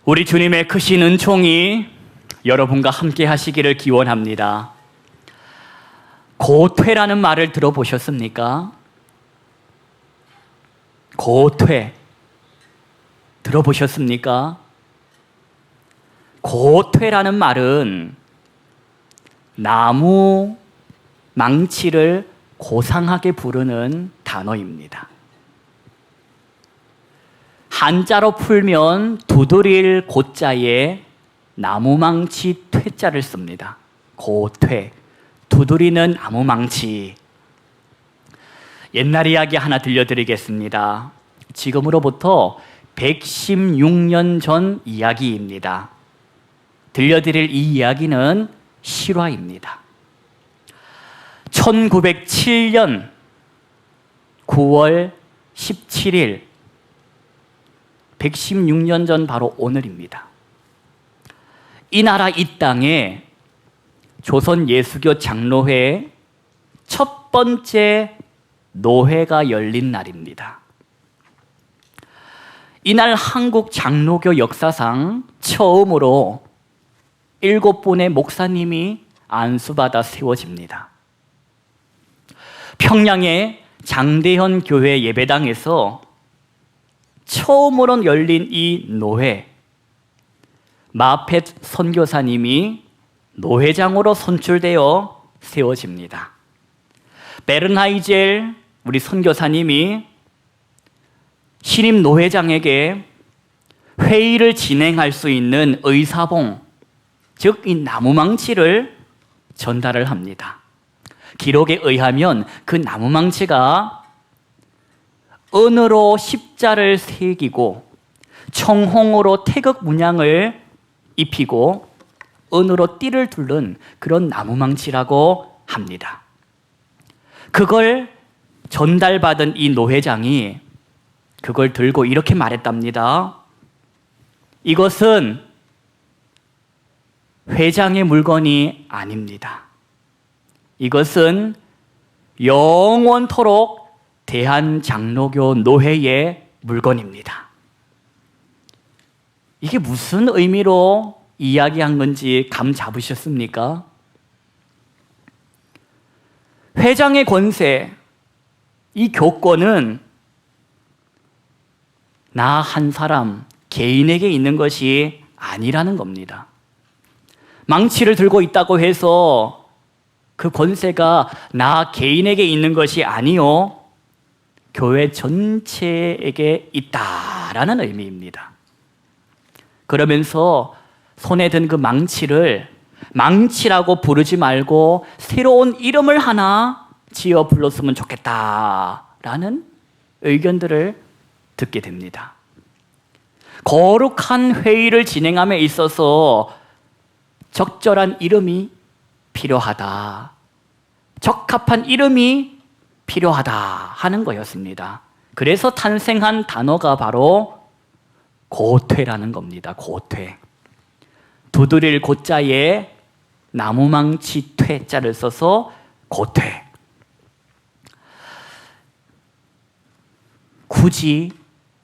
우리 주님의 크신 은총이 여러분과 함께 하시기를 기원합니다. 고퇴라는 말을 들어보셨습니까? 고퇴 들어보셨습니까? 고퇴라는 말은 나무 망치를 고상하게 부르는 단어입니다. 한자로 풀면 두드릴 고자에 나무망치 퇴자를 씁니다. 고퇴, 두드리는 나무망치. 옛날 이야기 하나 들려드리겠습니다. 지금으로부터 116년 전 이야기입니다. 들려드릴 이 이야기는 실화입니다. 1907년 9월 17일 116년 전 바로 오늘입니다. 이 나라 이 땅에 조선 예수교 장로회의 첫 번째 노회가 열린 날입니다. 이날 한국 장로교 역사상 처음으로 7분의 목사님이 안수받아 세워집니다. 평양의 장대현 교회 예배당에서 처음으로 열린 이 노회, 마펫 선교사님이 노회장으로 선출되어 세워집니다. 베른하이젤 우리 선교사님이 신임 노회장에게 회의를 진행할 수 있는 의사봉, 즉 이 나무망치를 전달을 합니다. 기록에 의하면 그 나무망치가 은으로 십자를 새기고 청홍으로 태극 문양을 입히고 은으로 띠를 둘른 그런 나무망치라고 합니다. 그걸 전달받은 이 노회장이 그걸 들고 이렇게 말했답니다. 이것은 회장의 물건이 아닙니다. 이것은 영원토록 대한장로교 노회의 물건입니다. 이게 무슨 의미로 이야기한 건지 감 잡으셨습니까? 회장의 권세, 이 교권은 나 한 사람 개인에게 있는 것이 아니라는 겁니다. 망치를 들고 있다고 해서 그 권세가 나 개인에게 있는 것이 아니요, 교회 전체에게 있다라는 의미입니다. 그러면서 손에 든 그 망치를 망치라고 부르지 말고 새로운 이름을 하나 지어 불렀으면 좋겠다라는 의견들을 듣게 됩니다. 거룩한 회의를 진행함에 있어서 적절한 이름이 필요하다, 적합한 이름이 필요하다 하는 거였습니다. 그래서 탄생한 단어가 바로 고퇴라는 겁니다. 고퇴. 두드릴 고자에 나무망치 퇴자를 써서 고퇴. 굳이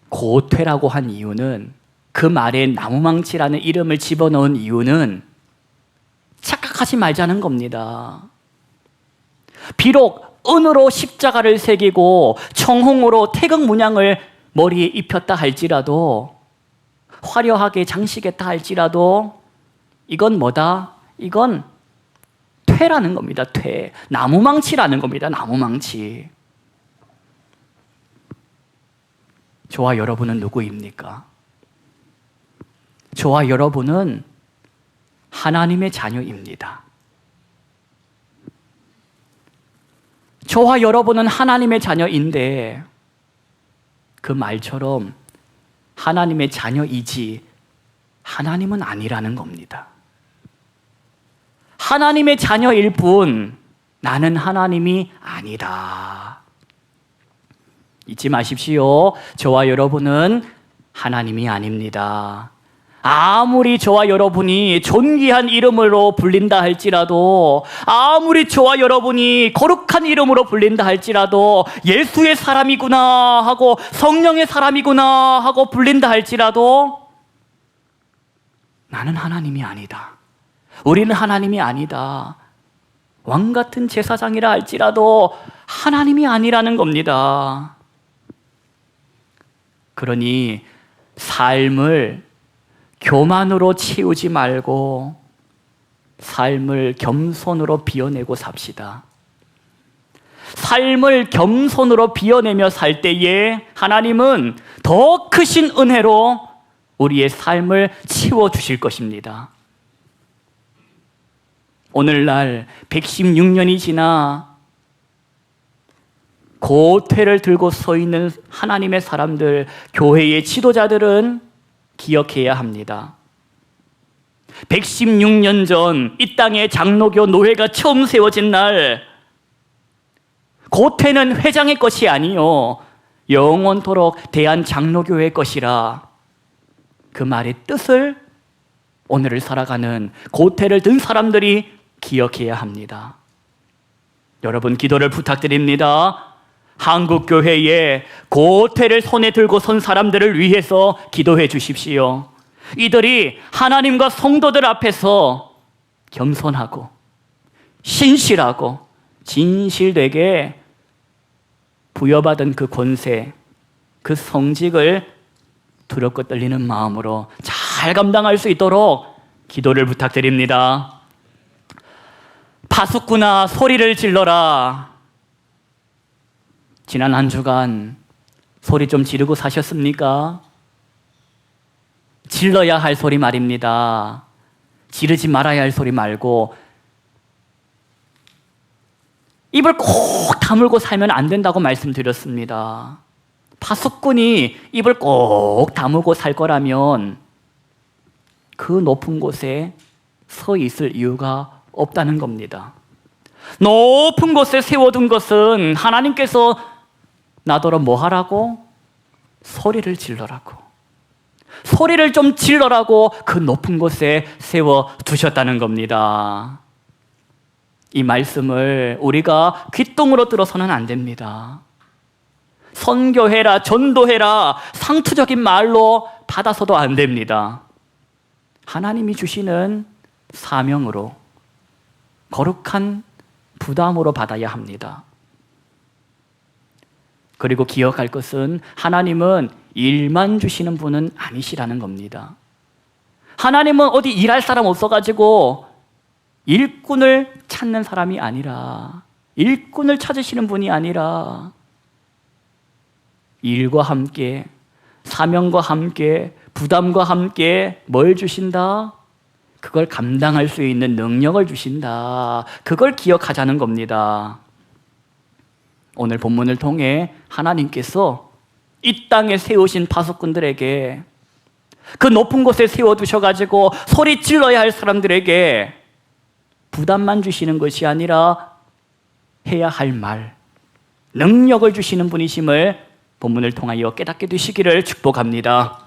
고퇴라고 한 이유는, 그 말에 나무망치라는 이름을 집어넣은 이유는 착각하지 말자는 겁니다. 비록 은으로 십자가를 새기고 청홍으로 태극 문양을 머리에 입혔다 할지라도, 화려하게 장식했다 할지라도 이건 뭐다? 이건 퇴라는 겁니다. 퇴. 나무망치라는 겁니다. 나무망치. 저와 여러분은 누구입니까? 저와 여러분은 하나님의 자녀입니다. 저와 여러분은 하나님의 자녀인데 그 말처럼 하나님의 자녀이지 하나님은 아니라는 겁니다. 하나님의 자녀일 뿐 나는 하나님이 아니다. 잊지 마십시오. 저와 여러분은 하나님이 아닙니다. 아무리 저와 여러분이 존귀한 이름으로 불린다 할지라도, 아무리 저와 여러분이 거룩한 이름으로 불린다 할지라도, 예수의 사람이구나 하고 성령의 사람이구나 하고 불린다 할지라도 나는 하나님이 아니다. 우리는 하나님이 아니다. 왕 같은 제사장이라 할지라도 하나님이 아니라는 겁니다. 그러니 삶을 교만으로 채우지 말고 삶을 겸손으로 비워내고 삽시다. 삶을 겸손으로 비워내며 살 때에 하나님은 더 크신 은혜로 우리의 삶을 채워주실 것입니다. 오늘날 116년이 지나 고퇴를 들고 서 있는 하나님의 사람들, 교회의 지도자들은 기억해야 합니다. 116년 전 이 땅에 장로교 노회가 처음 세워진 날, 고퇴는 회장의 것이 아니요 영원토록 대한장로교회의 것이라, 그 말의 뜻을 오늘을 살아가는 고퇴를 든 사람들이 기억해야 합니다. 여러분, 기도를 부탁드립니다. 한국교회에 고퇴를 손에 들고 선 사람들을 위해서 기도해 주십시오. 이들이 하나님과 성도들 앞에서 겸손하고 신실하고 진실되게 부여받은 그 권세, 그 성직을 두렵고 떨리는 마음으로 잘 감당할 수 있도록 기도를 부탁드립니다. 파수꾼아, 소리를 질러라. 지난 한 주간 소리 좀 지르고 사셨습니까? 질러야 할 소리 말입니다. 지르지 말아야 할 소리 말고, 입을 꼭 다물고 살면 안 된다고 말씀드렸습니다. 파수꾼이 입을 꼭 다물고 살 거라면 그 높은 곳에 서 있을 이유가 없다는 겁니다. 높은 곳에 세워둔 것은 하나님께서 나더러 뭐 하라고? 소리를 질러라고. 소리를 좀 질러라고 그 높은 곳에 세워두셨다는 겁니다. 이 말씀을 우리가 귓등으로 들어서는 안 됩니다. 선교해라, 전도해라, 상투적인 말로 받아서도 안 됩니다. 하나님이 주시는 사명으로, 거룩한 부담으로 받아야 합니다. 그리고 기억할 것은 하나님은 일만 주시는 분은 아니시라는 겁니다. 하나님은 어디 일할 사람 없어가지고 일꾼을 찾는 사람이 아니라, 일꾼을 찾으시는 분이 아니라 일과 함께, 사명과 함께, 부담과 함께 뭘 주신다? 그걸 감당할 수 있는 능력을 주신다. 그걸 기억하자는 겁니다. 오늘 본문을 통해 하나님께서 이 땅에 세우신 파수꾼들에게, 그 높은 곳에 세워두셔가지고 소리 질러야 할 사람들에게 부담만 주시는 것이 아니라 해야 할 말, 능력을 주시는 분이심을 본문을 통하여 깨닫게 되시기를 축복합니다.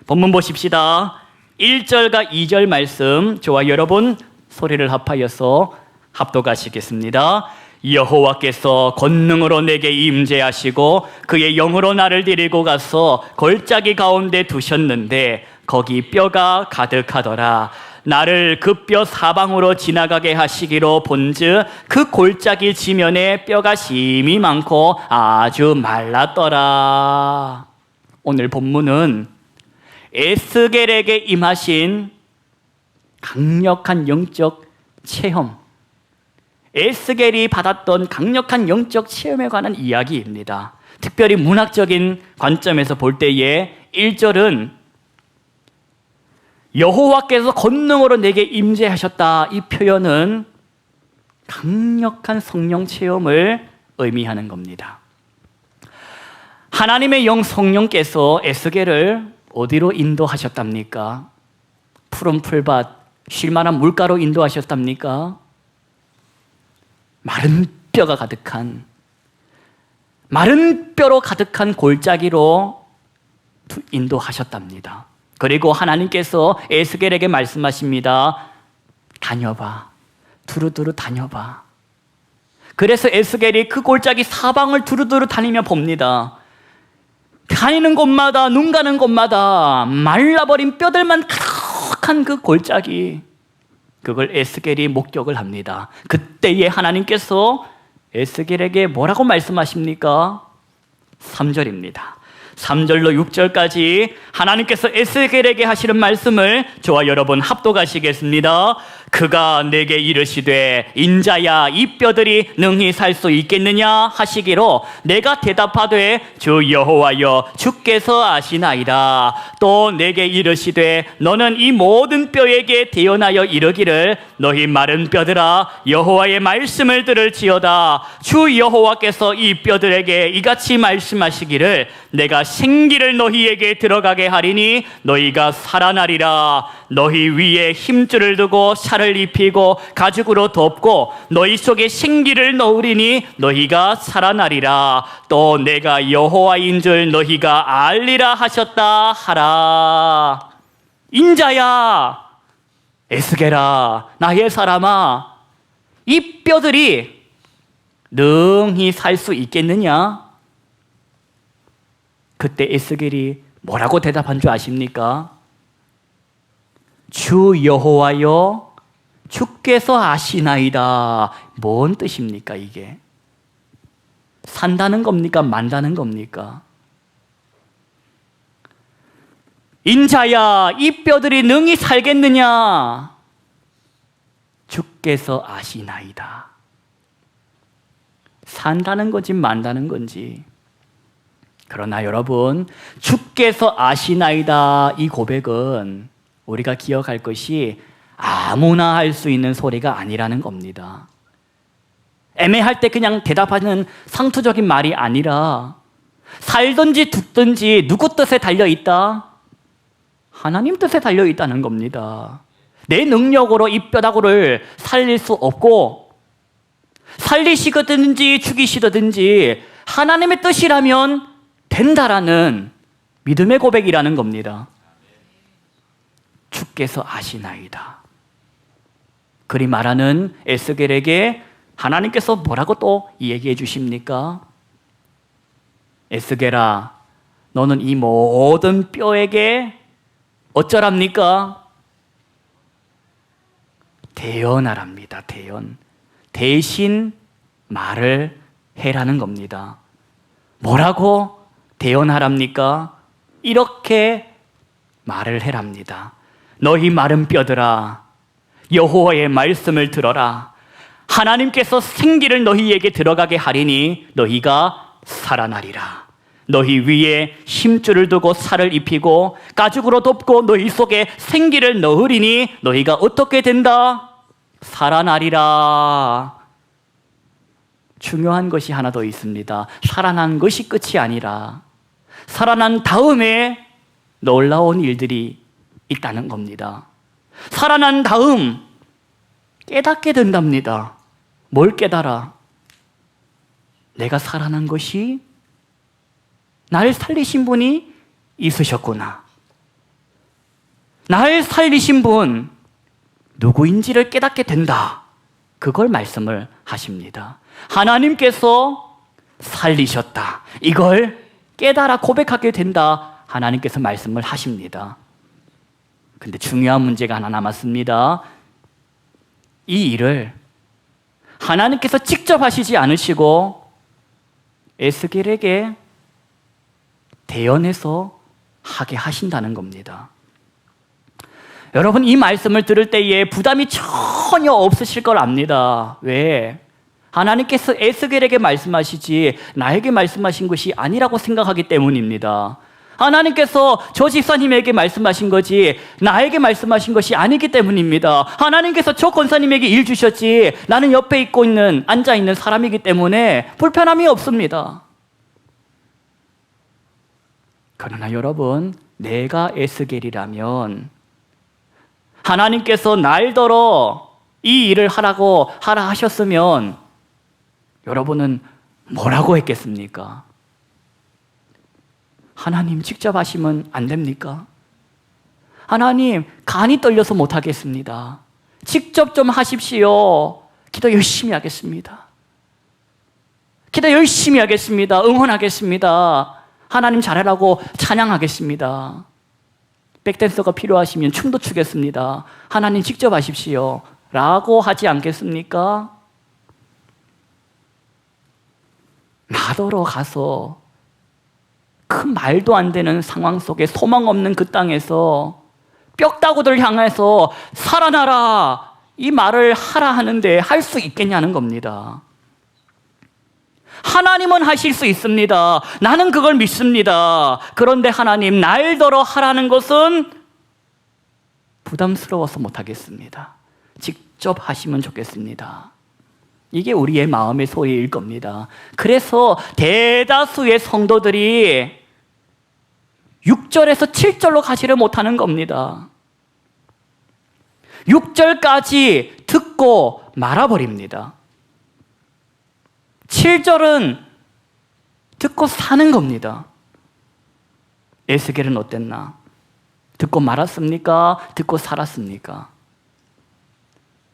본문 보십시다. 1절과 2절 말씀, 저와 여러분 소리를 합하여서 합독하시겠습니다. 여호와께서 권능으로 내게 임재하시고 그의 영으로 나를 데리고 가서 골짜기 가운데 두셨는데 거기 뼈가 가득하더라. 나를 그 뼈 사방으로 지나가게 하시기로 본즉 그 골짜기 지면에 뼈가 심이 많고 아주 말랐더라. 오늘 본문은 에스겔에게 임하신 강력한 영적 체험, 에스겔이 받았던 강력한 영적 체험에 관한 이야기입니다. 특별히 문학적인 관점에서 볼 때에 1절은 여호와께서 권능으로 내게 임재하셨다, 이 표현은 강력한 성령 체험을 의미하는 겁니다. 하나님의 영 성령께서 에스겔을 어디로 인도하셨답니까? 푸른 풀밭, 쉴만한 물가로 인도하셨답니까? 마른 뼈가 가득한, 마른 뼈로 가득한 골짜기로 인도하셨답니다. 그리고 하나님께서 에스겔에게 말씀하십니다. 다녀봐, 두루두루 다녀봐. 그래서 에스겔이 그 골짜기 사방을 두루두루 다니며 봅니다. 다니는 곳마다, 눈 가는 곳마다 말라버린 뼈들만 뾰족한 그 골짜기, 그걸 에스겔이 목격을 합니다. 그때에 하나님께서 에스겔에게 뭐라고 말씀하십니까? 3절입니다. 3절로 6절까지 하나님께서 에스겔에게 하시는 말씀을 저와 여러분 합독하시겠습니다. 그가 내게 이르시되 인자야 이 뼈들이 능히 살 수 있겠느냐 하시기로 내가 대답하되 주 여호와여 주께서 아시나이다. 또 내게 이르시되 너는 이 모든 뼈에게 대언하여 이르기를 너희 마른 뼈들아 여호와의 말씀을 들을지어다. 주 여호와께서 이 뼈들에게 이같이 말씀하시기를 내가 생기를 너희에게 들어가게 하리니 너희가 살아나리라. 너희 위에 힘줄을 두고 살을 입히고 가죽으로 덮고 너희 속에 생기를 넣으리니 너희가 살아나리라. 또 내가 여호와인 줄 너희가 알리라 하셨다 하라. 인자야 에스겔아 나의 사람아 이 뼈들이 능히 살 수 있겠느냐? 그때 에스겔이 뭐라고 대답한 줄 아십니까? 주 여호와여 주께서 아시나이다. 뭔 뜻입니까 이게? 산다는 겁니까? 만다는 겁니까? 인자야 이 뼈들이 능히 살겠느냐? 주께서 아시나이다. 산다는 건지 만다는 건지. 그러나 여러분 주께서 아시나이다 이 고백은 우리가 기억할 것이 아무나 할 수 있는 소리가 아니라는 겁니다. 애매할 때 그냥 대답하는 상투적인 말이 아니라 살든지 죽든지 누구 뜻에 달려있다? 하나님 뜻에 달려있다는 겁니다. 내 능력으로 이 뼈다구를 살릴 수 없고 살리시든지 죽이시든지 하나님의 뜻이라면 된다라는 믿음의 고백이라는 겁니다. 주께서 아시나이다. 그리 말하는 에스겔에게 하나님께서 뭐라고 또 얘기해 주십니까? 에스겔아 너는 이 모든 뼈에게 어쩌랍니까? 대언하랍니다. 대언. 대신 말을 해라는 겁니다. 뭐라고 대언하랍니까? 이렇게 말을 해랍니다. 너희 마른 뼈들아 여호와의 말씀을 들어라. 하나님께서 생기를 너희에게 들어가게 하리니 너희가 살아나리라. 너희 위에 힘줄을 두고 살을 입히고 가죽으로 덮고 너희 속에 생기를 넣으리니 너희가 어떻게 된다? 살아나리라. 중요한 것이 하나 더 있습니다. 살아난 것이 끝이 아니라 살아난 다음에 놀라운 일들이 있다는 겁니다. 살아난 다음 깨닫게 된답니다. 뭘 깨달아? 내가 살아난 것이 날 살리신 분이 있으셨구나. 날 살리신 분 누구인지를 깨닫게 된다. 그걸 말씀을 하십니다. 하나님께서 살리셨다. 이걸 깨달아 고백하게 된다. 하나님께서 말씀을 하십니다. 근데 중요한 문제가 하나 남았습니다. 이 일을 하나님께서 직접 하시지 않으시고 에스겔에게 대언해서 하게 하신다는 겁니다. 여러분 이 말씀을 들을 때에 부담이 전혀 없으실 걸 압니다. 왜? 하나님께서 에스겔에게 말씀하시지 나에게 말씀하신 것이 아니라고 생각하기 때문입니다. 하나님께서 저 집사님에게 말씀하신 거지 나에게 말씀하신 것이 아니기 때문입니다. 하나님께서 저 권사님에게 일 주셨지 나는 옆에 있고 있는 앉아있는 사람이기 때문에 불편함이 없습니다. 그러나 여러분 내가 에스겔이라면 하나님께서 날더러 이 일을 하라 하셨으면 여러분은 뭐라고 했겠습니까? 하나님 직접 하시면 안 됩니까? 하나님 간이 떨려서 못하겠습니다. 직접 좀 하십시오. 기도 열심히 하겠습니다. 기도 열심히 하겠습니다. 응원하겠습니다. 하나님 잘하라고 찬양하겠습니다. 백댄서가 필요하시면 춤도 추겠습니다. 하나님 직접 하십시오. 라고 하지 않겠습니까? 나더러 가서 그 말도 안 되는 상황 속에 소망 없는 그 땅에서 뼈다구들 향해서 살아나라 이 말을 하라 하는데 할 수 있겠냐는 겁니다. 하나님은 하실 수 있습니다. 나는 그걸 믿습니다. 그런데 하나님 날더러 하라는 것은 부담스러워서 못하겠습니다. 직접 하시면 좋겠습니다. 이게 우리의 마음의 소리일 겁니다. 그래서 대다수의 성도들이 6절에서 7절로 가지를 못하는 겁니다. 6절까지 듣고 말아버립니다. 7절은 듣고 사는 겁니다. 에스겔은 어땠나? 듣고 말았습니까? 듣고 살았습니까?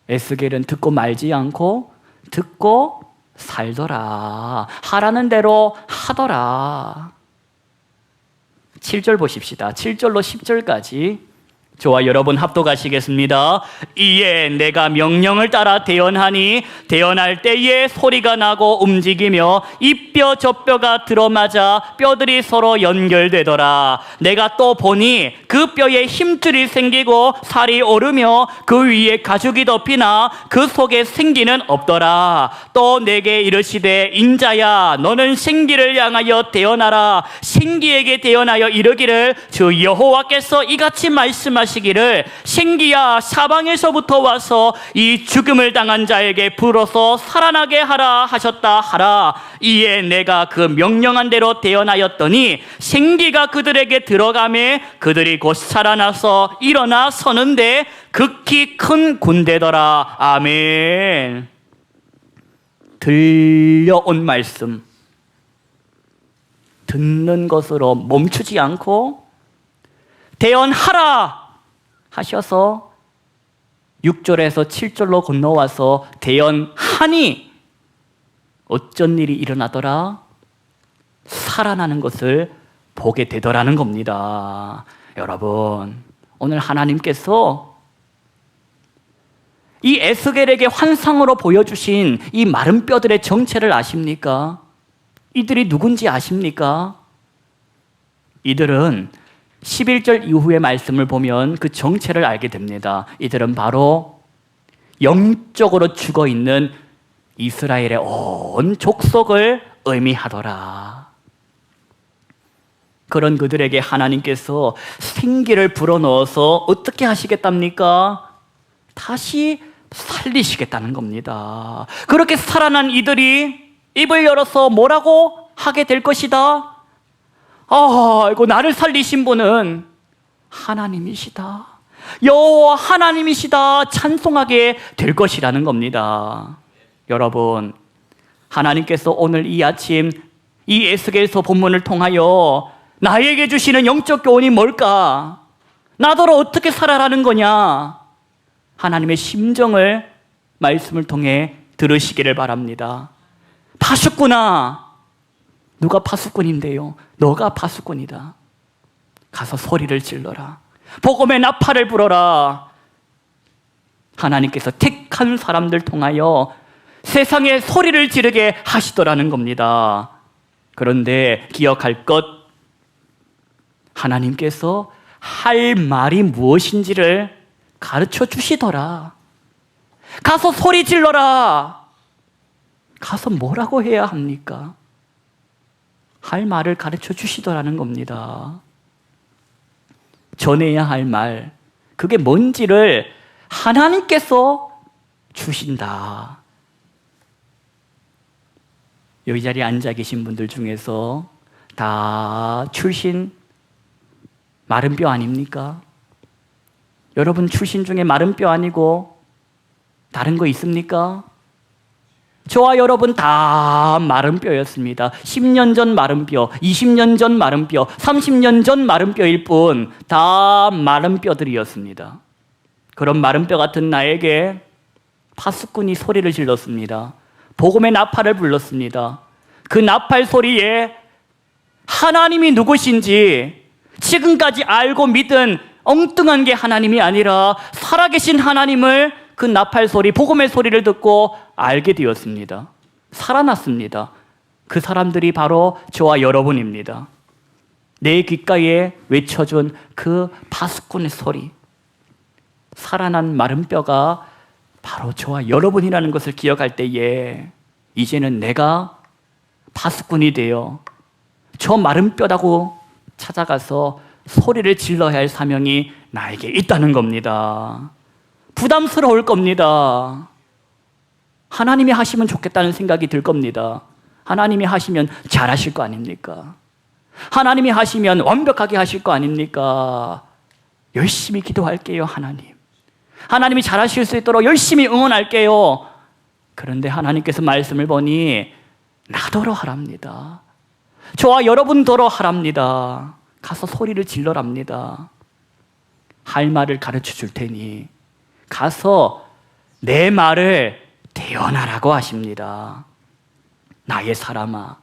에스겔은 듣고 말지 않고 듣고 살더라. 하라는 대로 하더라. 7절 보십시다. 7절로 10절까지. 저와 여러분 합독하시겠습니다. 이에 내가 명령을 따라 대언하니 대언할 때에 소리가 나고 움직이며 이 뼈 저 뼈가 들어맞아 뼈들이 서로 연결되더라. 내가 또 보니 그 뼈에 힘줄이 생기고 살이 오르며 그 위에 가죽이 덮이나 그 속에 생기는 없더라. 또 내게 이르시되 인자야 너는 생기를 향하여 대언하라. 생기에게 대언하여 이르기를 주 여호와께서 이같이 말씀하시기를 생기야 사방에서부터 와서 이 죽음을 당한 자에게 불어서 살아나게 하라 하셨다 하라. 이에 내가 그 명령한 대로 대언하였더니 생기가 그들에게 들어가매 그들이 곧 살아나서 일어나 서는데 극히 큰 군대더라. 아멘. 들려온 말씀 듣는 것으로 멈추지 않고 대언하라 하셔서 6절에서 7절로 건너와서 대언하니 어쩐 일이 일어나더라? 살아나는 것을 보게 되더라는 겁니다. 여러분, 오늘 하나님께서 이 에스겔에게 환상으로 보여주신 이 마른 뼈들의 정체를 아십니까? 이들이 누군지 아십니까? 이들은 11절 이후의 말씀을 보면 그 정체를 알게 됩니다. 이들은 바로 영적으로 죽어있는 이스라엘의 온 족속을 의미하더라. 그런 그들에게 하나님께서 생기를 불어넣어서 어떻게 하시겠답니까? 다시 살리시겠다는 겁니다. 그렇게 살아난 이들이 입을 열어서 뭐라고 하게 될 것이다? 아이고 나를 살리신 분은 하나님이시다. 여호와 하나님이시다. 찬송하게 될 것이라는 겁니다. 여러분, 하나님께서 오늘 이 아침 이 에스겔서 본문을 통하여 나에게 주시는 영적 교훈이 뭘까? 나더러 어떻게 살아라는 거냐? 하나님의 심정을 말씀을 통해 들으시기를 바랍니다. 파수꾼아, 누가 파수꾼인데요? 너가 파수꾼이다. 가서 소리를 질러라. 복음의 나팔을 불어라. 하나님께서 택한 사람들 통하여 세상에 소리를 지르게 하시더라는 겁니다. 그런데 기억할 것, 하나님께서 할 말이 무엇인지를 가르쳐 주시더라. 가서 소리 질러라. 가서 뭐라고 해야 합니까? 할 말을 가르쳐 주시더라는 겁니다. 전해야 할 말, 그게 뭔지를 하나님께서 주신다. 여기 자리에 앉아 계신 분들 중에서 다 출신 마른 뼈 아닙니까? 여러분 출신 중에 마른 뼈 아니고 다른 거 있습니까? 저와 여러분 다 마른 뼈였습니다. 10년 전 마른 뼈, 20년 전 마른 뼈, 30년 전 마른 뼈일 뿐 다 마른 뼈들이었습니다. 그런 마른 뼈 같은 나에게 파수꾼이 소리를 질렀습니다. 복음의 나팔을 불렀습니다. 그 나팔 소리에 하나님이 누구신지 지금까지 알고 믿은 엉뚱한 게 하나님이 아니라 살아계신 하나님을 그 나팔 소리, 복음의 소리를 듣고 알게 되었습니다. 살아났습니다. 그 사람들이 바로 저와 여러분입니다. 내 귓가에 외쳐준 그 파수꾼의 소리, 살아난 마른 뼈가 바로 저와 여러분이라는 것을 기억할 때에 이제는 내가 파수꾼이 되어 저 마른 뼈다고 찾아가서 소리를 질러야 할 사명이 나에게 있다는 겁니다. 부담스러울 겁니다. 하나님이 하시면 좋겠다는 생각이 들 겁니다. 하나님이 하시면 잘하실 거 아닙니까? 하나님이 하시면 완벽하게 하실 거 아닙니까? 열심히 기도할게요, 하나님. 하나님이 잘하실 수 있도록 열심히 응원할게요. 그런데 하나님께서 말씀을 보니 나더러 하랍니다. 저와 여러분더러 하랍니다. 가서 소리를 질러랍니다. 할 말을 가르쳐 줄 테니 가서 내 말을 대언하라고 하십니다. 나의 사람아,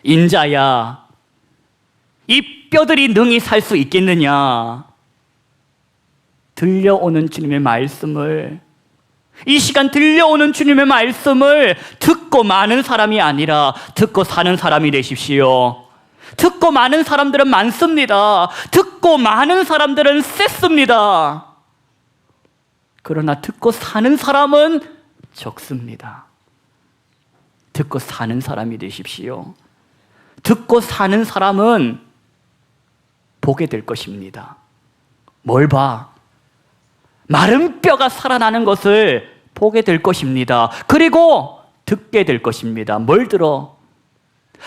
인자야, 이 뼈들이 능히 살 수 있겠느냐? 들려오는 주님의 말씀을, 이 시간 들려오는 주님의 말씀을 듣고 마는 사람이 아니라 듣고 사는 사람이 되십시오. 듣고 많은 사람들은 많습니다. 듣고 많은 사람들은 셌습니다. 그러나 듣고 사는 사람은 적습니다. 듣고 사는 사람이 되십시오. 듣고 사는 사람은 보게 될 것입니다. 뭘 봐? 마른 뼈가 살아나는 것을 보게 될 것입니다. 그리고 듣게 될 것입니다. 뭘 들어?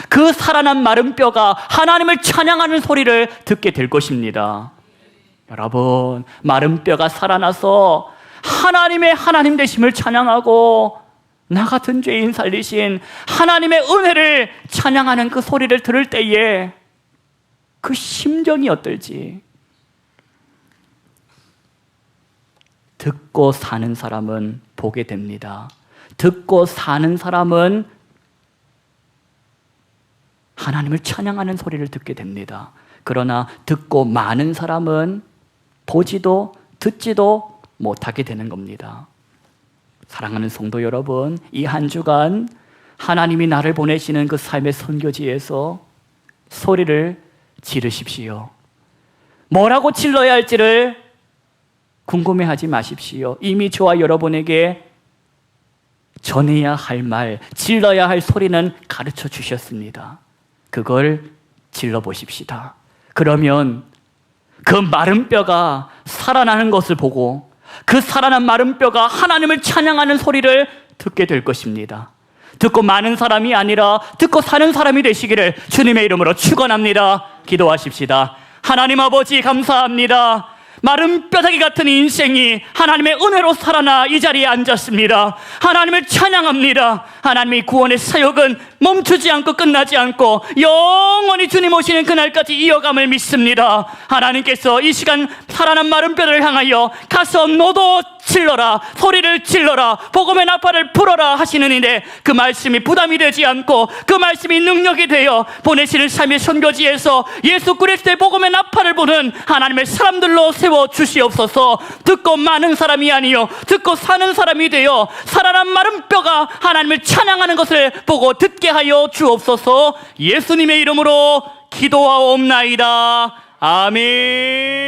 그 살아난 마른 뼈가 하나님을 찬양하는 소리를 듣게 될 것입니다. 여러분, 마른 뼈가 살아나서 하나님의 하나님 되심을 찬양하고 나 같은 죄인 살리신 하나님의 은혜를 찬양하는 그 소리를 들을 때에 그 심정이 어떨지. 듣고 사는 사람은 보게 됩니다. 듣고 사는 사람은 하나님을 찬양하는 소리를 듣게 됩니다. 그러나 듣고 많은 사람은 보지도 듣지도 못하게 되는 겁니다. 사랑하는 성도 여러분, 이 한 주간 하나님이 나를 보내시는 그 삶의 선교지에서 소리를 지르십시오. 뭐라고 질러야 할지를 궁금해하지 마십시오. 이미 저와 여러분에게 전해야 할 말, 질러야 할 소리는 가르쳐 주셨습니다. 그걸 질러보십시다. 그러면 그 마른 뼈가 살아나는 것을 보고 그 살아난 마른 뼈가 하나님을 찬양하는 소리를 듣게 될 것입니다. 듣고 많은 사람이 아니라 듣고 사는 사람이 되시기를 주님의 이름으로 축원합니다. 기도하십시다. 하나님 아버지, 감사합니다. 마른 뼈다귀 같은 인생이 하나님의 은혜로 살아나 이 자리에 앉았습니다. 하나님을 찬양합니다. 하나님의 구원의 사역은 멈추지 않고 끝나지 않고 영원히 주님 오시는 그날까지 이어감을 믿습니다. 하나님께서 이 시간 살아난 마른 뼈를 향하여 가서 너도 질러라, 소리를 질러라, 복음의 나팔을 불어라 하시는 이내 그 말씀이 부담이 되지 않고 그 말씀이 능력이 되어 보내시는 삶의 선교지에서 예수 그리스도의 복음의 나팔을 부는 하나님의 사람들로 세워 주시옵소서. 듣고 많은 사람이 아니요 듣고 사는 사람이 되어 살아난 마른 뼈가 하나님을 찬양하는 것을 보고 듣게 하여 주옵소서. 예수님의 이름으로 기도하옵나이다. 아멘.